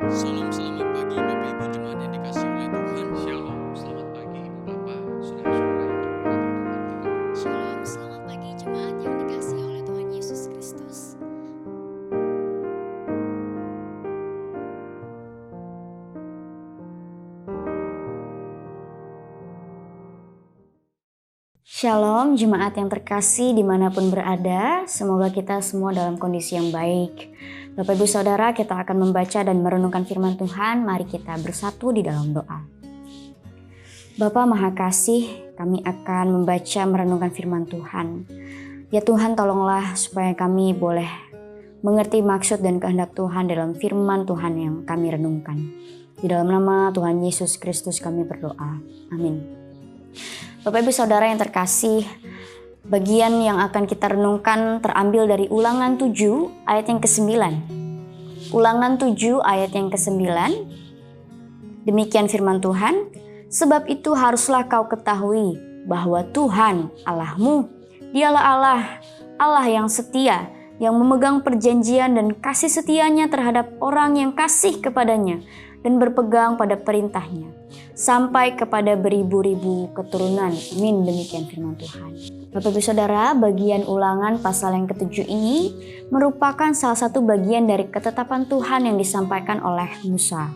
Salam selamat pagi Bapak Ibu jemaat yang dikasihi oleh Tuhan. Shalom, selamat pagi Ibu Bapak, saudara-saudara yang diberkati Tuhan kita. Shalom, selamat pagi jemaat yang dikasihi oleh Tuhan Yesus Kristus. Shalom jemaat yang terkasih dimanapun berada, semoga kita semua dalam kondisi yang baik. Bapak Ibu Saudara, kita akan membaca dan merenungkan firman Tuhan, mari kita bersatu di dalam doa. Bapa Maha Kasih, kami akan membaca merenungkan firman Tuhan. Ya Tuhan, tolonglah supaya kami boleh mengerti maksud dan kehendak Tuhan dalam firman Tuhan yang kami renungkan. Di dalam nama Tuhan Yesus Kristus kami berdoa. Amin. Bapak Ibu Saudara yang terkasih, bagian yang akan kita renungkan terambil dari Ulangan 7 ayat yang ke-9. Ulangan 7 ayat yang ke-9. Demikian firman Tuhan, sebab itu haruslah kau ketahui bahwa Tuhan Allahmu, dialah Allah yang setia, yang memegang perjanjian dan kasih setianya terhadap orang yang kasih kepadanya dan berpegang pada perintahnya, sampai kepada beribu-ribu keturunan. Amin, demikian firman Tuhan. Bapak Ibu Saudara, bagian Ulangan pasal yang ke-7 ini merupakan salah satu bagian dari ketetapan Tuhan yang disampaikan oleh Musa.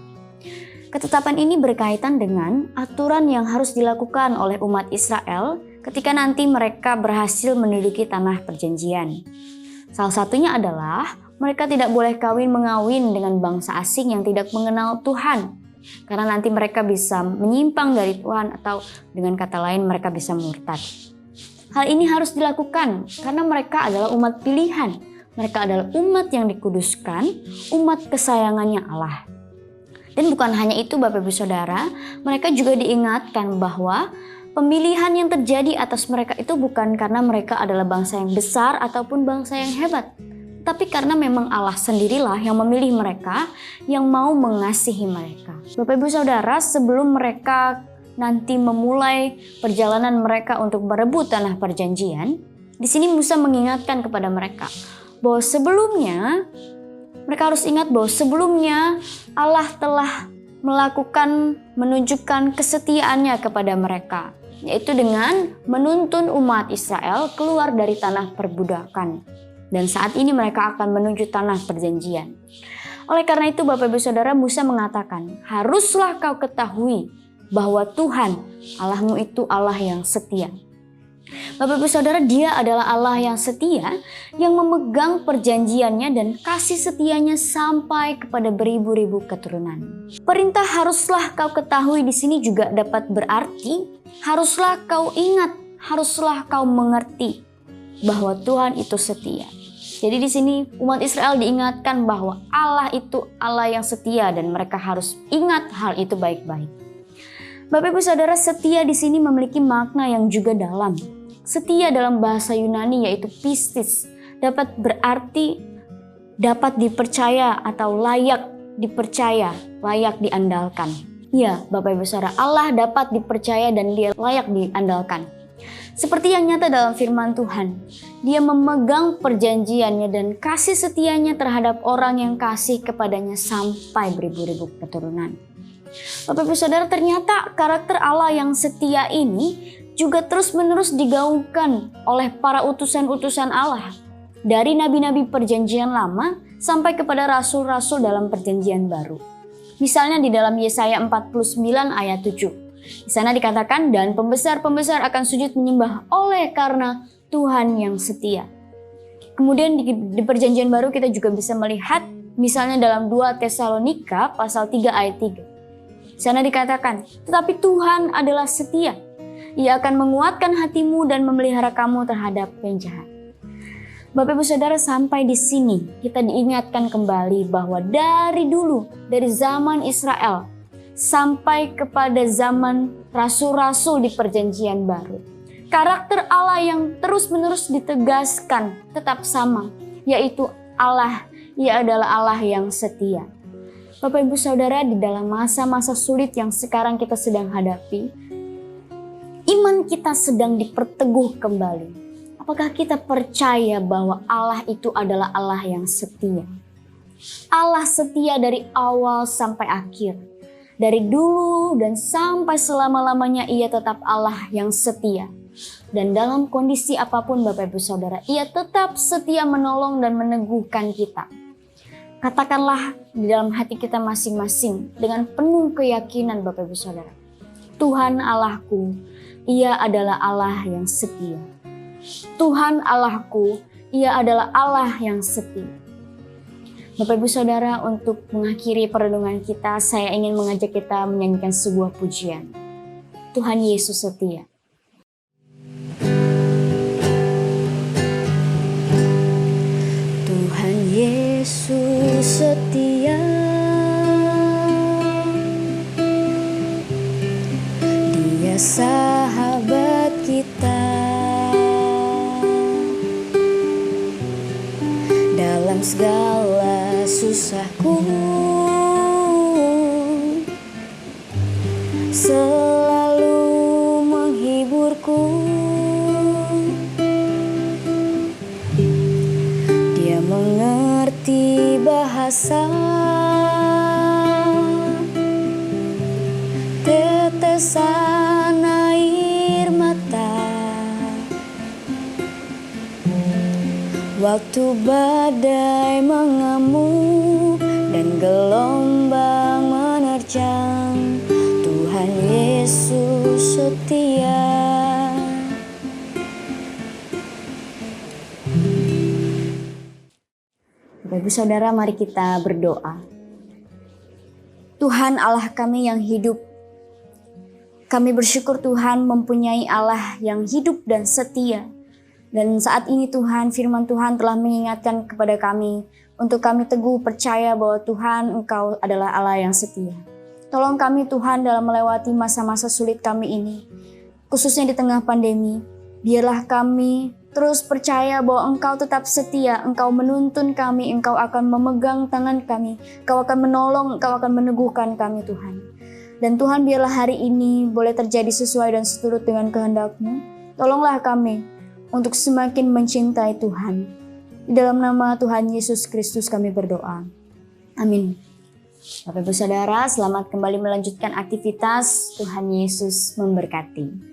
Ketetapan ini berkaitan dengan aturan yang harus dilakukan oleh umat Israel ketika nanti mereka berhasil menduduki tanah perjanjian. Salah satunya adalah mereka tidak boleh kawin-mengawin dengan bangsa asing yang tidak mengenal Tuhan. Karena nanti mereka bisa menyimpang dari Tuhan atau dengan kata lain mereka bisa murtad. Hal ini harus dilakukan karena mereka adalah umat pilihan. Mereka adalah umat yang dikuduskan, umat kesayangannya Allah. Dan bukan hanya itu Bapak Ibu Saudara, mereka juga diingatkan bahwa pemilihan yang terjadi atas mereka itu bukan karena mereka adalah bangsa yang besar ataupun bangsa yang hebat. Tapi karena memang Allah sendirilah yang memilih mereka, yang mau mengasihi mereka. Bapak Ibu Saudara, sebelum mereka nanti memulai perjalanan mereka untuk berebut tanah perjanjian, di sini Musa mengingatkan kepada mereka bahwa sebelumnya, mereka harus ingat bahwa sebelumnya Allah telah menunjukkan kesetiaannya kepada mereka, yaitu dengan menuntun umat Israel keluar dari tanah perbudakan. Dan saat ini mereka akan menuju tanah perjanjian. Oleh karena itu Bapak Ibu Saudara, Musa mengatakan, haruslah kau ketahui bahwa Tuhan Allahmu itu Allah yang setia. Bapak Ibu Saudara, Dia adalah Allah yang setia, yang memegang perjanjiannya dan kasih setianya sampai kepada beribu-ribu keturunan. Perintah haruslah kau ketahui di sini juga dapat berarti haruslah kau ingat, haruslah kau mengerti bahwa Tuhan itu setia. Jadi di sini umat Israel diingatkan bahwa Allah itu Allah yang setia dan mereka harus ingat hal itu baik-baik. Bapak Ibu Saudara, setia di sini memiliki makna yang juga dalam. Setia dalam bahasa Yunani yaitu pistis, dapat berarti dapat dipercaya atau layak dipercaya, layak diandalkan. Ya, Bapak Ibu Saudara, Allah dapat dipercaya dan Dia layak diandalkan. Seperti yang nyata dalam firman Tuhan, Dia memegang perjanjiannya dan kasih setianya terhadap orang yang kasih kepadanya sampai beribu-ribu keturunan. Bapak Ibu Saudara, ternyata karakter Allah yang setia ini juga terus-menerus digaungkan oleh para utusan-utusan Allah. Dari nabi-nabi perjanjian lama sampai kepada rasul-rasul dalam perjanjian baru. Misalnya di dalam Yesaya 49 ayat 7. Di sana dikatakan, dan pembesar-pembesar akan sujud menyembah oleh karena Tuhan yang setia. Kemudian di perjanjian baru kita juga bisa melihat misalnya dalam 2 Tesalonika pasal 3 ayat 3. Di sana dikatakan, tetapi Tuhan adalah setia. Ia akan menguatkan hatimu dan memelihara kamu terhadap yang jahat. Bapak Ibu Saudara, sampai di sini kita diingatkan kembali bahwa dari dulu, dari zaman Israel, sampai kepada zaman rasul-rasul di perjanjian baru. Karakter Allah yang terus-menerus ditegaskan tetap sama, yaitu Allah, Ia adalah Allah yang setia. Bapak Ibu Saudara, di dalam masa-masa sulit yang sekarang kita sedang hadapi, iman kita sedang diperteguh kembali. Apakah kita percaya bahwa Allah itu adalah Allah yang setia? Allah setia dari awal sampai akhir. Dari dulu dan sampai selama-lamanya Ia tetap Allah yang setia. Dan dalam kondisi apapun Bapak Ibu Saudara, Ia tetap setia menolong dan meneguhkan kita. Katakanlah di dalam hati kita masing-masing dengan penuh keyakinan Bapak Ibu Saudara. Tuhan Allahku, Ia adalah Allah yang setia. Tuhan Allahku, Ia adalah Allah yang setia. Bapak Ibu Saudara, untuk mengakhiri perenungan kita, saya ingin mengajak kita menyanyikan sebuah pujian. Tuhan Yesus setia. Tuhan Yesus setia, Dia sahabat kita. Dalam segala susahku, selalu menghiburku. Dia mengerti bahasa tetesan air mata. Waktu badai mengamuk dan gelombang menerjang, Tuhan Yesus setia. Bapak Ibu Saudara, mari kita berdoa. Tuhan Allah kami yang hidup, kami bersyukur Tuhan mempunyai Allah yang hidup dan setia. Dan saat ini Tuhan, firman Tuhan telah mengingatkan kepada kami untuk kami teguh percaya bahwa Tuhan Engkau adalah Allah yang setia. Tolong kami Tuhan dalam melewati masa-masa sulit kami ini, khususnya di tengah pandemi. Biarlah kami terus percaya bahwa Engkau tetap setia, Engkau menuntun kami, Engkau akan memegang tangan kami, Engkau akan menolong, Engkau akan meneguhkan kami Tuhan. Dan Tuhan, biarlah hari ini boleh terjadi sesuai dan seturut dengan kehendak-Mu. Tolonglah kami untuk semakin mencintai Tuhan. Di dalam nama Tuhan Yesus Kristus kami berdoa. Amin. Bapak Ibu Saudara, selamat kembali melanjutkan aktivitas. Tuhan Yesus memberkati.